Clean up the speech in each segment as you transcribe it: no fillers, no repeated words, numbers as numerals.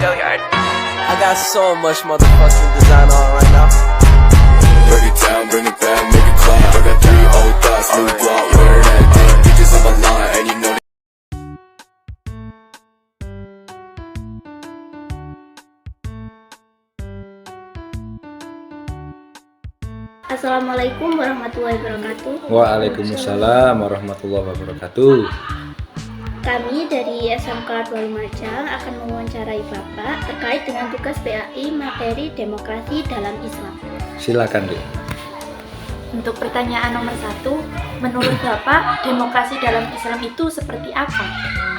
I got so much motherfucking design on right now. Break it down, bring it back, make it clap. I got 3 old thoughts, new guap, wear that dick. Bitches on my line, and you know that. Assalamualaikum warahmatullahi wabarakatuh. Waalaikumsalam warahmatullahi wabarakatuh. Kami dari SMK 2 Lumajang akan mewawancarai Bapak terkait dengan tugas PAI materi demokrasi dalam Islam. Silakan, Dek. Untuk pertanyaan nomor 1, menurut Bapak, demokrasi dalam Islam itu seperti apa?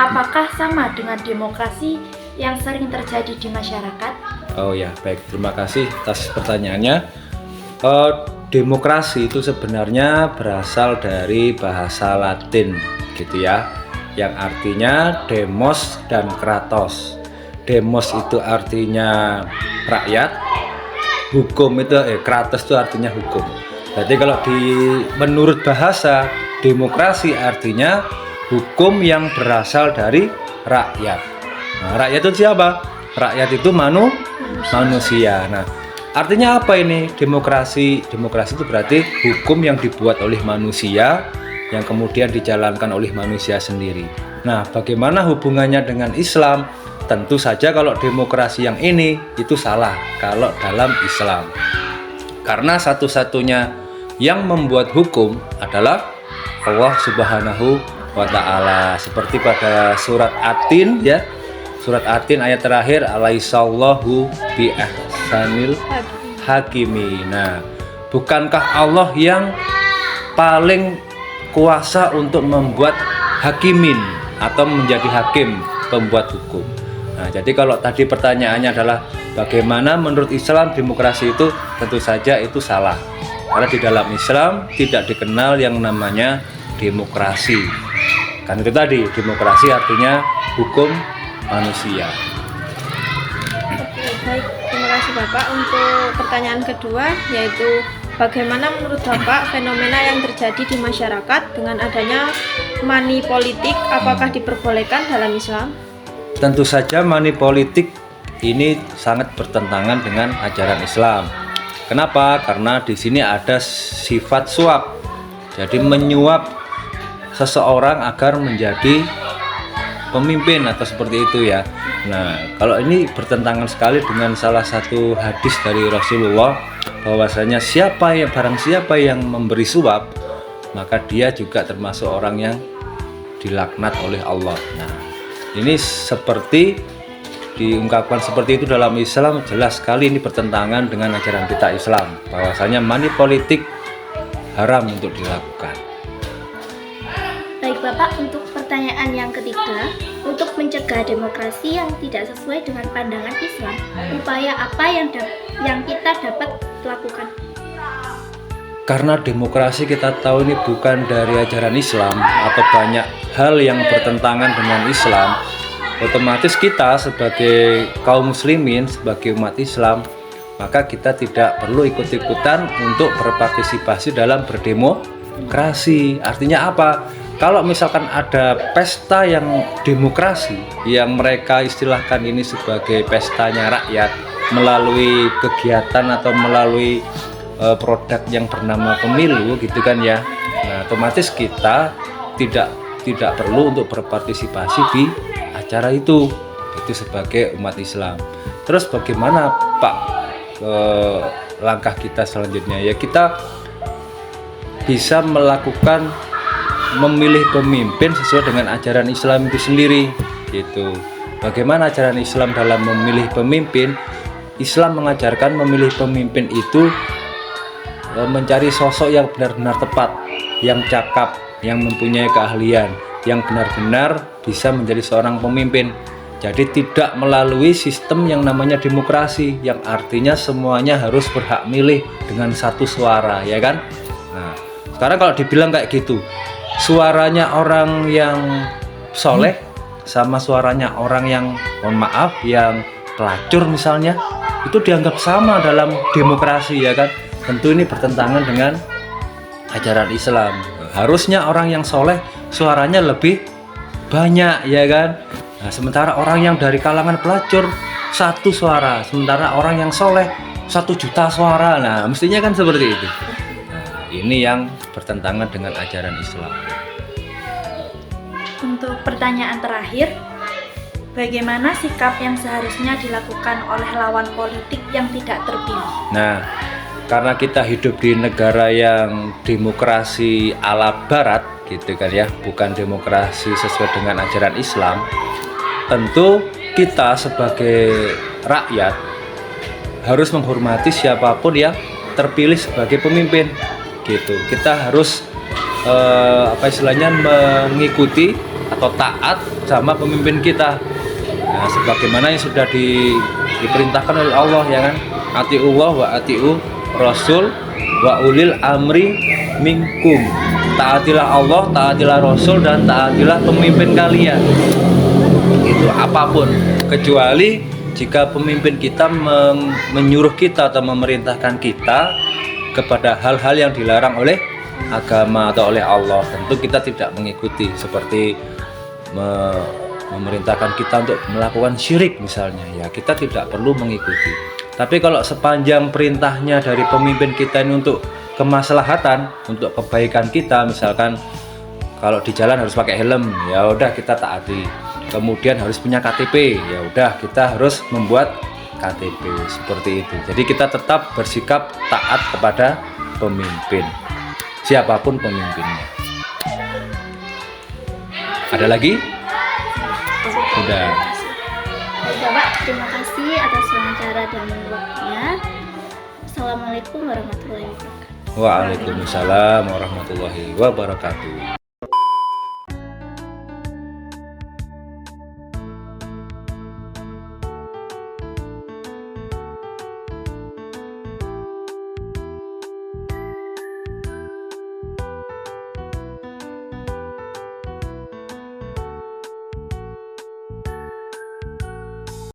Apakah sama dengan demokrasi yang sering terjadi di masyarakat? Oh ya, baik. Terima kasih atas pertanyaannya. Demokrasi itu sebenarnya berasal dari bahasa Latin, gitu ya, yang artinya demos dan kratos. Demos itu artinya rakyat, hukum itu kratos itu artinya hukum. Berarti kalau menurut bahasa, demokrasi artinya hukum yang berasal dari rakyat. Nah, rakyat itu siapa? Rakyat itu manusia. Nah, artinya apa ini demokrasi? Demokrasi itu berarti hukum yang dibuat oleh manusia yang kemudian dijalankan oleh manusia sendiri. Nah, bagaimana hubungannya dengan Islam? Tentu saja kalau demokrasi yang ini itu salah kalau dalam Islam. Karena satu-satunya yang membuat hukum adalah Allah Subhanahu wa Ta'ala. Seperti pada surat At-Tin ya. Surat At-Tin ayat terakhir, alaihissallahu bi ahsanil hakimi. Nah, bukankah Allah yang paling kuasa untuk membuat hakimin atau menjadi hakim, pembuat hukum. Nah, jadi kalau tadi pertanyaannya adalah bagaimana menurut Islam demokrasi itu, tentu saja itu salah. Karena di dalam Islam tidak dikenal yang namanya demokrasi. Kan itu tadi, demokrasi artinya hukum manusia. Oke, baik. Terima kasih Bapak. Untuk pertanyaan kedua, yaitu bagaimana menurut Bapak fenomena yang terjadi di masyarakat dengan adanya money politik, apakah diperbolehkan dalam Islam? Tentu saja money politik ini sangat bertentangan dengan ajaran Islam. Kenapa? Karena di sini ada sifat suap. Jadi menyuap seseorang agar menjadi pemimpin atau seperti itu ya. Nah, kalau ini bertentangan sekali dengan salah satu hadis dari Rasulullah, bahwasanya barang siapa yang memberi suap, maka dia juga termasuk orang yang dilaknat oleh Allah. Nah, ini seperti diungkapkan seperti itu dalam Islam, jelas sekali ini bertentangan dengan ajaran kita Islam, bahwasanya money politik haram untuk dilakukan. Baik Bapak, untuk pertanyaan yang ketiga, untuk mencegah demokrasi yang tidak sesuai dengan pandangan Islam, upaya apa yang kita dapat lakukan? Karena demokrasi kita tahu ini bukan dari ajaran Islam atau banyak hal yang bertentangan dengan Islam, otomatis kita sebagai kaum muslimin, sebagai umat Islam, maka kita tidak perlu ikut-ikutan untuk berpartisipasi dalam berdemokrasi. Artinya apa? Kalau misalkan ada pesta yang demokrasi, yang mereka istilahkan ini sebagai pestanya rakyat, melalui kegiatan atau melalui produk yang bernama pemilu gitu kan ya. Nah, otomatis kita tidak perlu untuk berpartisipasi di acara itu sebagai umat Islam. Terus bagaimana Pak langkah kita selanjutnya? Ya, kita bisa melakukan memilih pemimpin sesuai dengan ajaran Islam itu sendiri gitu. Bagaimana ajaran Islam dalam memilih pemimpin? Islam mengajarkan memilih pemimpin itu mencari sosok yang benar-benar tepat, yang cakap, yang mempunyai keahlian, yang benar-benar bisa menjadi seorang pemimpin. Jadi tidak melalui sistem yang namanya demokrasi, yang artinya semuanya harus berhak milih dengan satu suara, ya kan? Nah, sekarang kalau dibilang kayak gitu, suaranya orang yang soleh sama suaranya orang yang, mohon maaf, yang pelacur misalnya, itu dianggap sama dalam demokrasi, ya kan? Tentu ini bertentangan dengan ajaran Islam. Harusnya orang yang soleh suaranya lebih banyak, ya kan? Nah, sementara orang yang dari kalangan pelacur satu suara, sementara orang yang soleh 1 juta suara. Nah, mestinya kan seperti itu. Nah, ini yang bertentangan dengan ajaran Islam. Untuk pertanyaan terakhir, bagaimana sikap yang seharusnya dilakukan oleh lawan politik yang tidak terpilih? Nah, karena kita hidup di negara yang demokrasi ala barat gitu kan ya, bukan demokrasi sesuai dengan ajaran Islam, tentu kita sebagai rakyat harus menghormati siapapun yang terpilih sebagai pemimpin gitu. Kita harus mengikuti atau taat sama pemimpin kita. Nah, sebagaimana yang sudah diperintahkan oleh Allah ya kan, atiullah wa atiu rasul wa ulil amri minkum. Taatilah Allah, taatilah Rasul, dan taatilah pemimpin kalian. Itu apapun, kecuali jika pemimpin kita menyuruh kita atau memerintahkan kita kepada hal-hal yang dilarang oleh agama atau oleh Allah, tentu kita tidak mengikuti. Seperti memerintahkan kita untuk melakukan syirik misalnya, ya kita tidak perlu mengikuti. Tapi kalau sepanjang perintahnya dari pemimpin kita ini untuk kemaslahatan, untuk kebaikan kita, misalkan kalau di jalan harus pakai helm, ya udah kita taati. Kemudian harus punya KTP, ya udah kita harus membuat KTP, seperti itu. Jadi kita tetap bersikap taat kepada pemimpin, siapapun pemimpinnya. Ada lagi? Sudah. Bapak, terima kasih atas wawancara dan waktunya. Assalamualaikum warahmatullahi wabarakatuh. Waalaikumsalam warahmatullahi wabarakatuh.